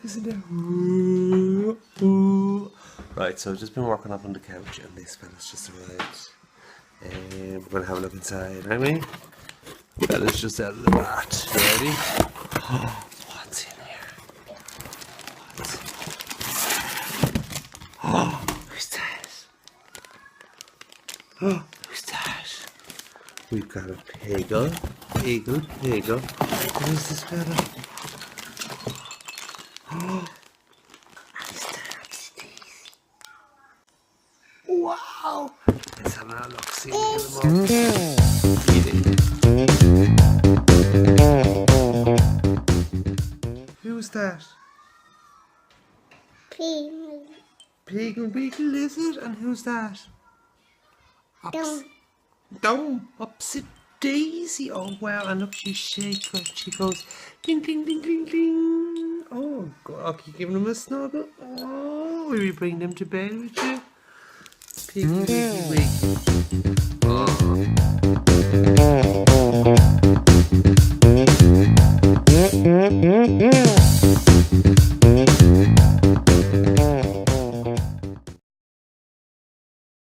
Listen there. Ooh, ooh. Right, so I've just been working up on the couch and this fella's just arrived. And we're going to have a look inside, aren't we? Fella's just out of the bath. You ready? Oh, what's in here? Oh, who's that? Oh, who's that? We've got a piggle. What is this fella? Oh, who's that? Wow! Let's have another look, see if we get them all. Who's that? Piggle Beagle, is it? And who's that? Dome. Upsy Daisy. Oh wow, and look, she shakes her. She goes ding ding ding ding ding. Oh God, okay, giving him a snuggle. Oh, will you bring them to bed with you? Piggy wiggy wiggy. Oh.